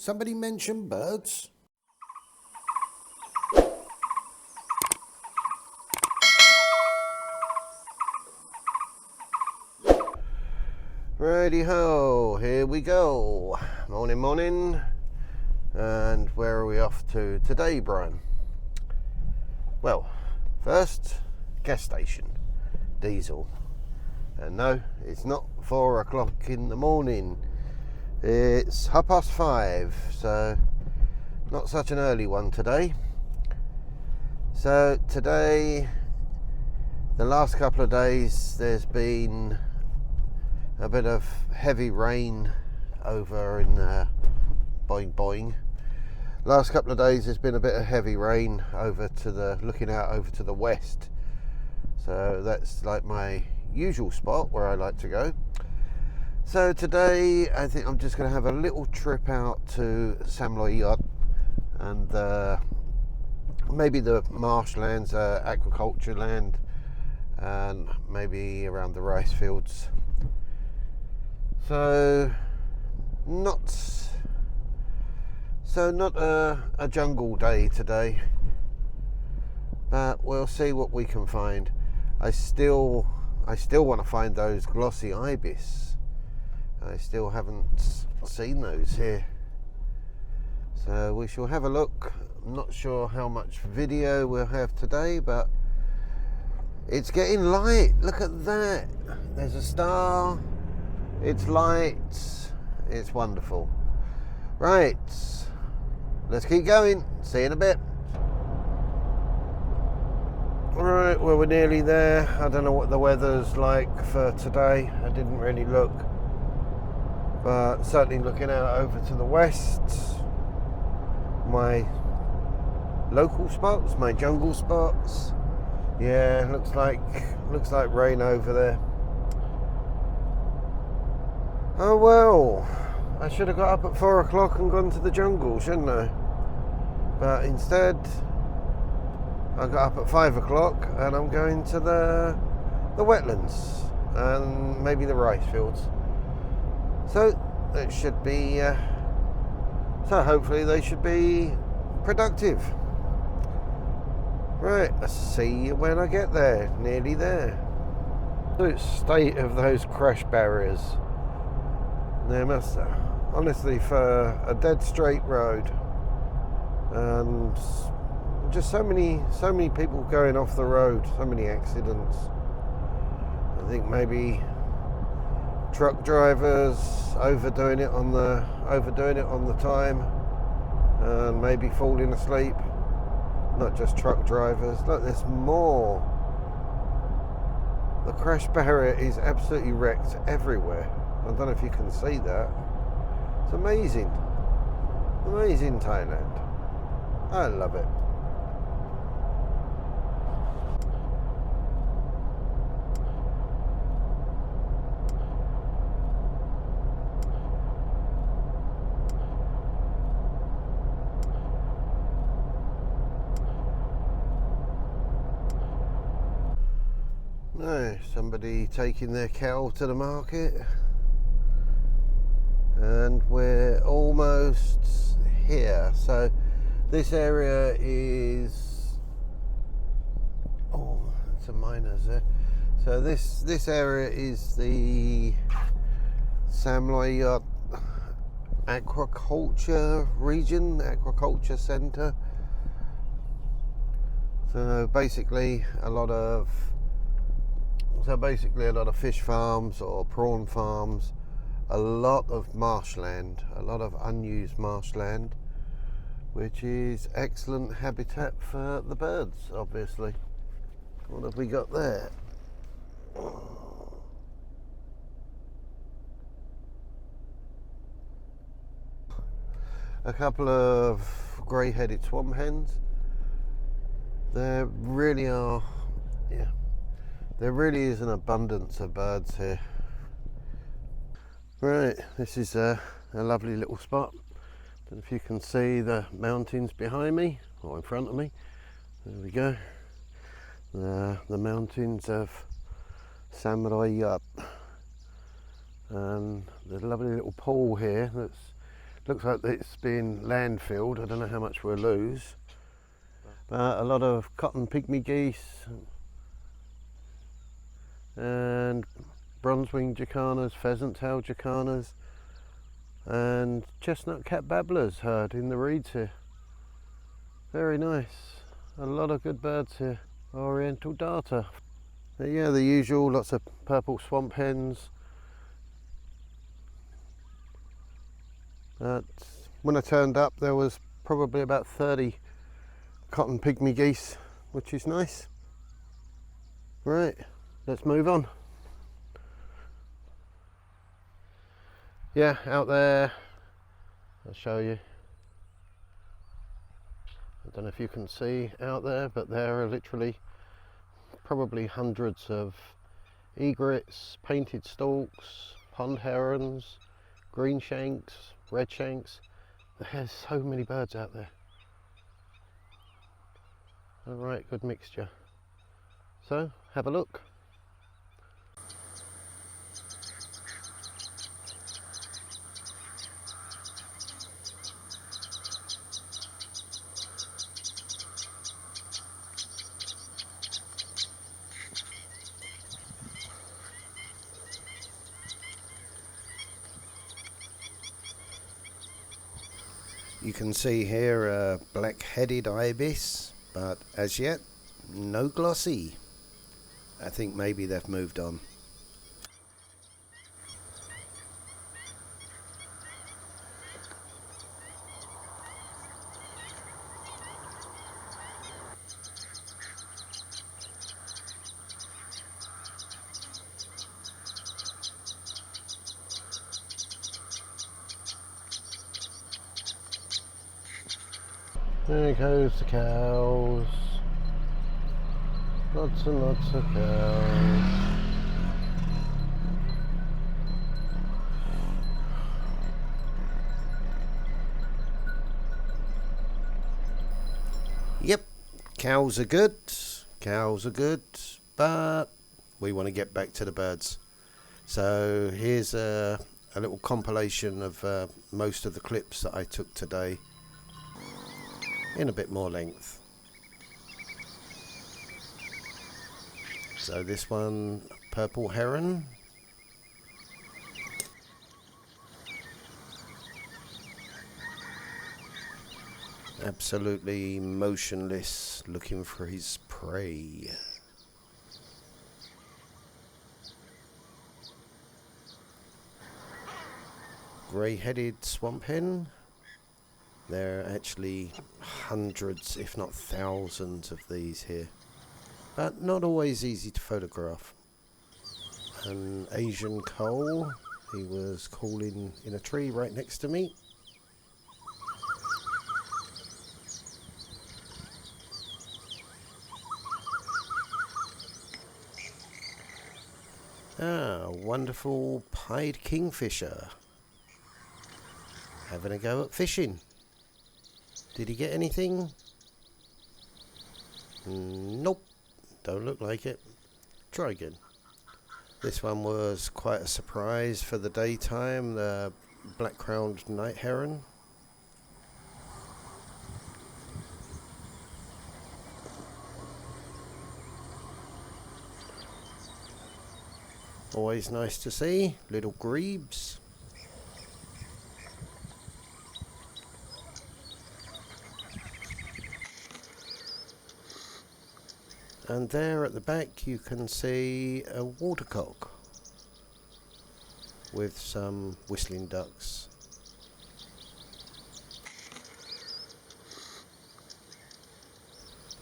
somebody mention birds? Righty ho, here we go. Morning, morning. And where are we off to today, Brian? Well, first, gas station, diesel. And no, it's not 4 o'clock in the morning. It's 5:30, so not such an early one today. So today, the last couple of days, there's been a bit of heavy rain over in Boing Boing. Last couple of days there's been a bit of heavy rain over to the, looking out over to the west. So that's like my usual spot where I like to go. So today I think I'm just going to have a little trip out to Sam Roi Yot and maybe the marshlands, aquaculture land, and maybe around the rice fields. So not a jungle day today, but we'll see what we can find. I still want to find those glossy ibis. I still haven't seen those here, so we shall have a look. I'm not sure how much video we'll have today, but it's getting light. Look at that, there's a star. It's light, it's wonderful. Right, let's keep going, see you in a bit. Alright, well, we're nearly there. I don't know what the weather's like for today, I didn't really look, but certainly looking out over to the west, my local spots, my jungle spots. Yeah, looks like rain over there. Oh well, I should have got up at 4 o'clock and gone to the jungle, shouldn't I? But instead, I got up at 5 o'clock and I'm going to the wetlands and maybe the rice fields. So it should be, so hopefully they should be productive. Right, I'll see you when I get there, nearly there. The state of those crash barriers. They must, honestly, for a dead straight road, and just so many people going off the road, so many accidents. I think maybe truck drivers overdoing it on the time, and maybe falling asleep. Not just truck drivers. Look, there's more. The crash barrier is absolutely wrecked everywhere. I don't know if you can see that. It's amazing. Amazing Thailand. I love it. No, somebody taking their cow to the market. And we're almost here. So this area is, oh, it's a miners there. So this area is the Sam Roi Yot aquaculture region, aquaculture centre. So basically a lot of fish farms or prawn farms. A lot of marshland, a lot of unused marshland, which is excellent habitat for the birds, obviously. What have we got there? A couple of grey-headed swamp hens. There really is an abundance of birds here. Right, this is a lovely little spot. Don't know if you can see the mountains behind me or in front of me. There we go. The mountains of Sam Roi Yot. And there's a lovely little pool here that's Looks like it's been landfilled. I don't know how much we'll lose. But a lot of cotton pygmy geese and bronze-winged jacanas, pheasant-tailed jacanas, and chestnut-cap babblers heard in the reeds here. Very nice. A lot of good birds here. Oriental darter. Yeah, the usual, lots of purple swamp hens. But when I turned up, there was probably about 30 cotton pygmy geese, which is nice. Right, let's move on. Yeah, out there, I'll show you. I don't know if you can see out there, but there are literally probably hundreds of egrets, painted storks, pond herons, green shanks, red shanks. There's so many birds out there. All right, good mixture. So, have a look. You can see here a black-headed ibis, but as yet, no glossy. I think maybe they've moved on. There goes the cows. Lots and lots of cows. Yep, cows are good. Cows are good, but we want to get back to the birds. So here's a little compilation of most of the clips that I took today, in a bit more length. So this one, purple heron. Absolutely motionless, looking for his prey. Grey-headed swamp hen. There are actually hundreds, if not thousands, of these here, but not always easy to photograph. An Asian coal, he was calling in a tree right next to me. Ah, wonderful pied kingfisher. Having a go at fishing. Did he get anything? Nope, don't look like it. Try again. This one was quite a surprise for the daytime, the black-crowned night heron. Always nice to see, little grebes. And there at the back you can see a watercock with some whistling ducks.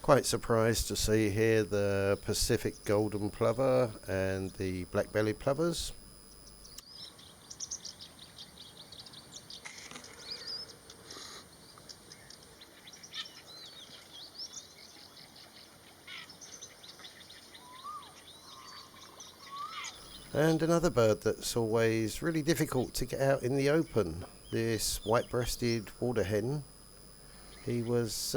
Quite surprised to see here the Pacific golden plover and the black-bellied plovers. And another bird that's always really difficult to get out in the open, this white-breasted water hen. He was,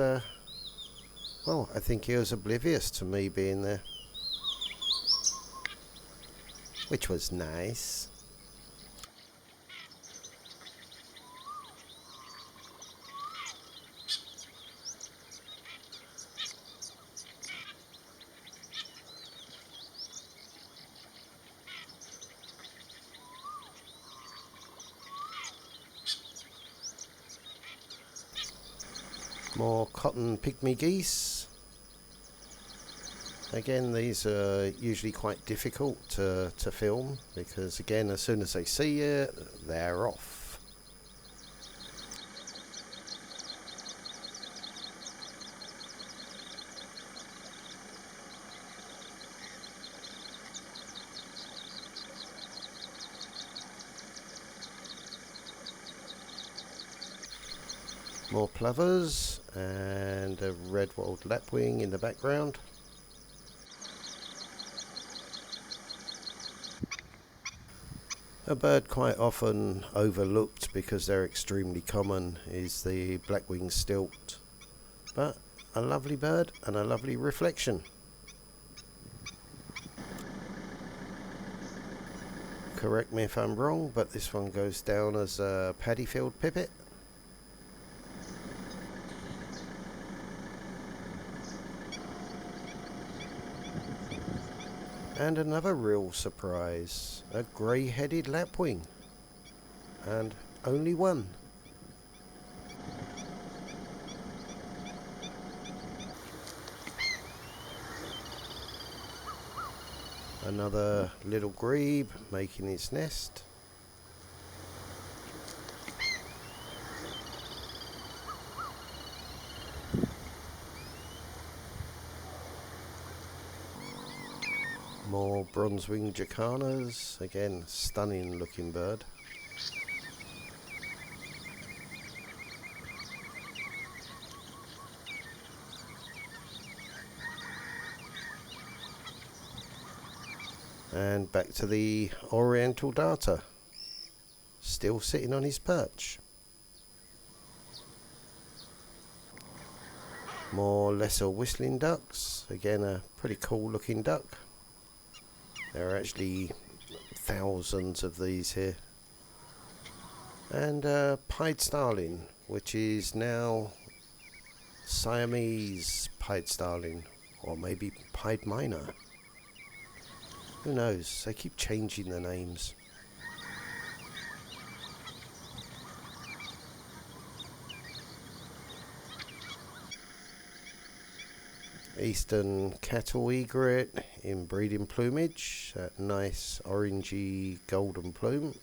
well, I think he was oblivious to me being there, which was nice. More cotton pygmy geese. Again, these are usually quite difficult to film because, again, as soon as they see you, they're off. More plovers and a red-walled lapwing in the background. A bird quite often overlooked because they're extremely common is the black-winged stilt, but a lovely bird and a lovely reflection. Correct me if I'm wrong, but this one goes down as a paddy-field pipit. And another real surprise, a grey-headed lapwing, and only one. Another little grebe making its nest. More bronze-winged jacanas, again stunning looking bird. And back to the oriental darter, still sitting on his perch. More lesser whistling ducks, again a pretty cool looking duck. There are actually thousands of these here. And pied starling, which is now Siamese pied starling, or maybe pied minor. Who knows? They keep changing the names. Eastern cattle egret in breeding plumage, that nice orangey golden plume.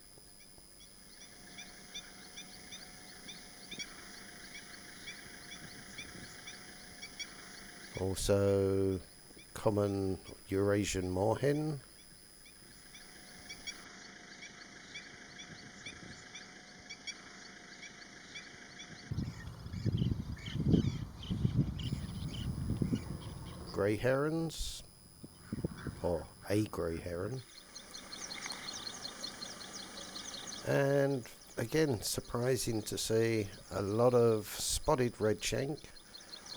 Also common Eurasian moorhen. Grey herons, or a grey heron, and again surprising to see a lot of spotted redshank,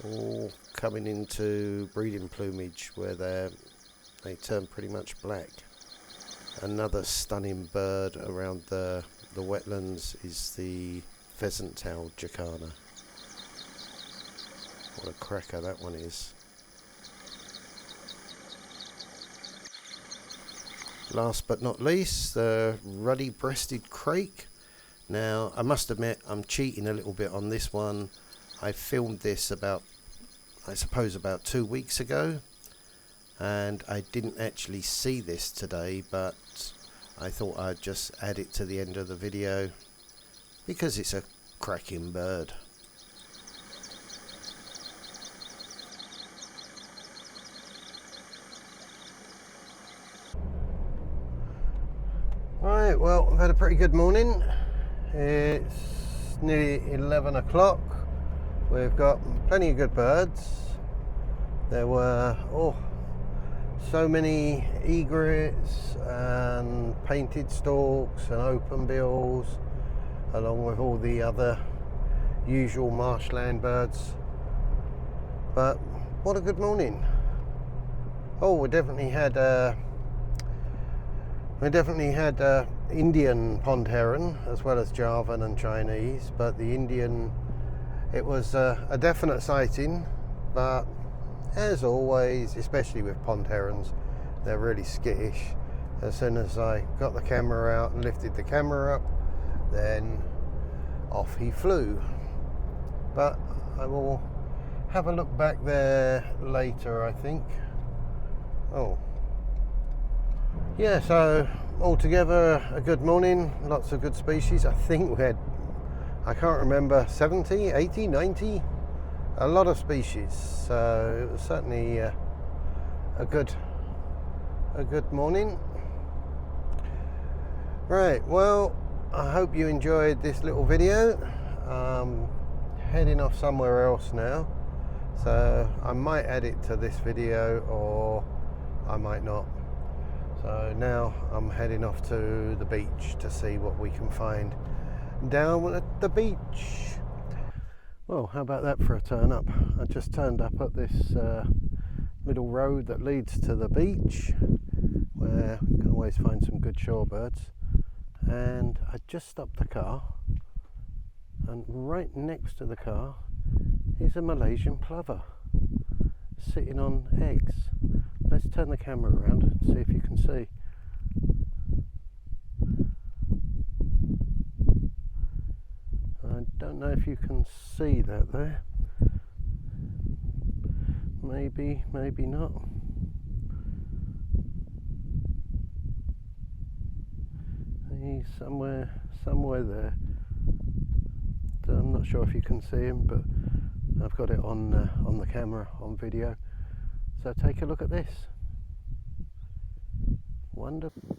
all coming into breeding plumage where they turn pretty much black. Another stunning bird around the wetlands is the pheasant-tailed jacana. What a cracker that one is. Last but not least, the ruddy-breasted crake. Now, I must admit, I'm cheating a little bit on this one. I filmed this about 2 weeks ago, and I didn't actually see this today, but I thought I'd just add it to the end of the video because it's a cracking bird. Right, well, I've had a pretty good morning. It's nearly 11 o'clock. We've got plenty of good birds. There were so many egrets and painted storks and open bills, along with all the other usual marshland birds. But what a good morning. We definitely had Indian pond heron as well as Javan and Chinese, but the Indian, it was a definite sighting, but as always, especially with pond herons, they're really skittish. As soon as I got the camera out and lifted the camera up, then off he flew. But I will have a look back there later, I think. Oh. Yeah, so altogether a good morning, lots of good species. I think we had, I can't remember, 70, 80, 90, a lot of species. So it was certainly a good morning. Right, well, I hope you enjoyed this little video. Heading off somewhere else now, so I might add it to this video or I might not. So now I'm heading off to the beach to see what we can find down at the beach. Well, how about that for a turn up? I just turned up at this little road that leads to the beach, where you can always find some good shorebirds. And I just stopped the car, and right next to the car is a Malaysian plover sitting on eggs. Let's turn the camera around and see if you can see. I don't know if you can see that there. Maybe, maybe not. He's somewhere there. So I'm not sure if you can see him, but I've got it on the camera, on video. So take a look at this. Wonderful.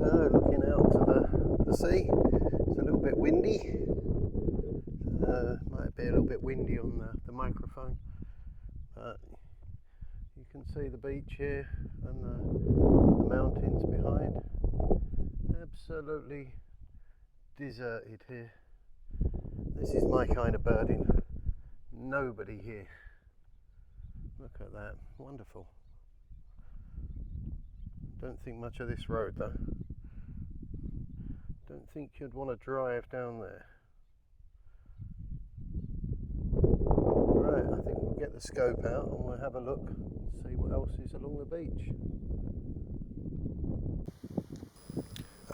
So looking out to the sea, it's a little bit windy. Might be a little bit windy on the microphone, but you can see the beach here and the mountains behind. Absolutely deserted here. This is my kind of birding. Nobody here. Look at that, wonderful. Don't think much of this road though. Don't think you'd want to drive down there. Right, I think we'll get the scope out and we'll have a look, see what else is along the beach.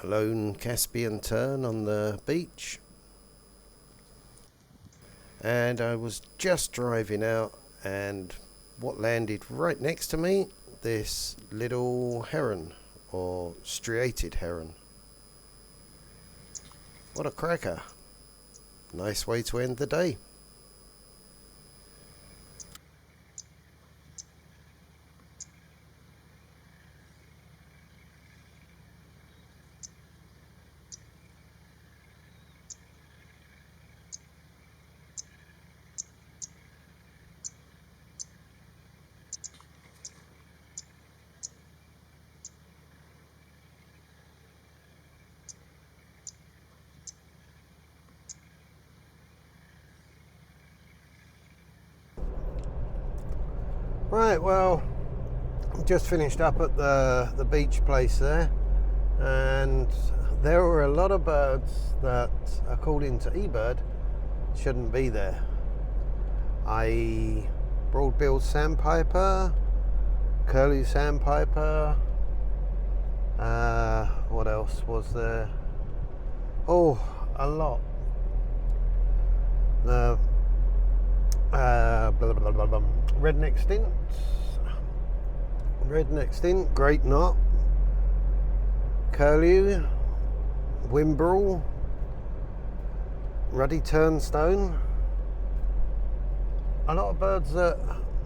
A lone Caspian tern on the beach. and I was just driving out, and what landed right next to me, this little heron, or striated heron. What a cracker. Nice way to end the day. Right, well, just finished up at the beach place there, and there were a lot of birds that, according to eBird, shouldn't be there. Broad-billed sandpiper, curlew sandpiper, what else was there? Oh, a lot. Redneck stint, great knot, curlew, wimbrel, ruddy turnstone. A lot of birds that,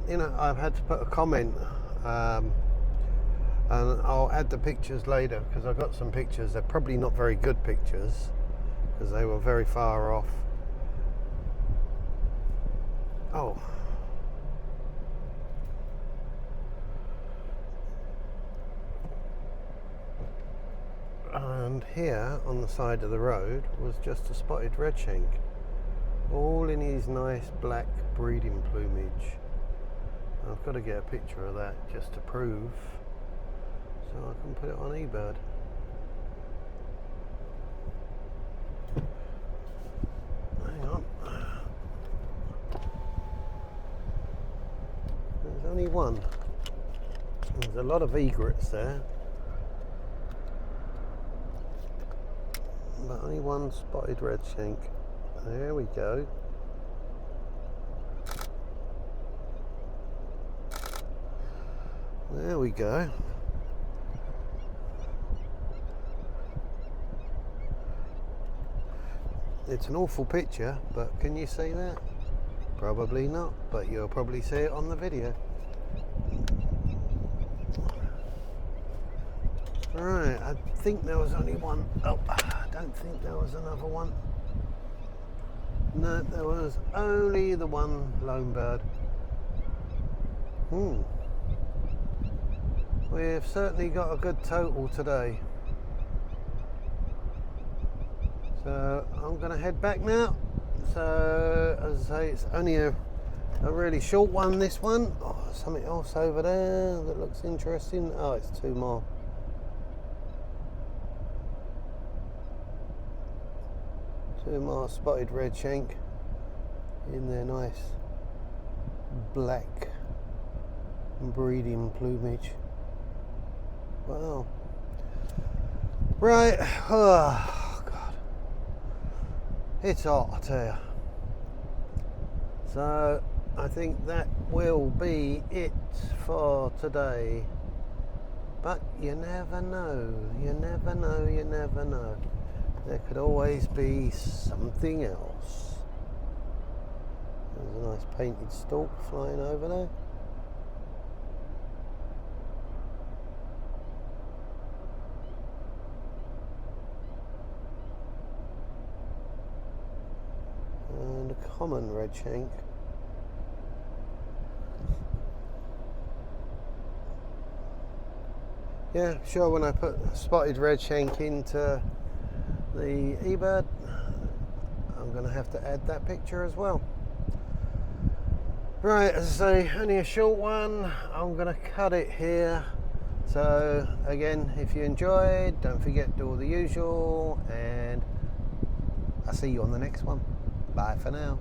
you know, I've had to put a comment, and I'll add the pictures later, because I've got some pictures. They're probably not very good pictures because they were very far off. Oh. And here on the side of the road was just a spotted redshank, all in his nice black breeding plumage. I've got to get a picture of that just to prove, so I can put it on eBird. Hang on. There's only one. There's a lot of egrets there, but only one spotted redshank. There we go. There we go. It's an awful picture, but can you see that? Probably not, but you'll probably see it on the video. Right, I think there was only one. Oh, I don't think there was another one. No, there was only the one lone bird. We've certainly got a good total today. So I'm going to head back now. So as I say, it's only a really short one, this one. Oh, something else over there that looks interesting. Oh, it's two more. Two more spotted redshank in their nice black breeding plumage. Wow. Right. Oh, God. It's hot, I tell you. So I think that will be it for today. But you never know. You never know. You never know. There could always be something else. There's a nice painted stork flying over there. And a common redshank. Yeah, sure, when I put spotted redshank into the eBird, I'm going to have to add that picture as well. Right, as I say, only a short one. I'm going to cut it here. So again, if you enjoyed, don't forget to do all the usual, and I'll see you on the next one. Bye for now.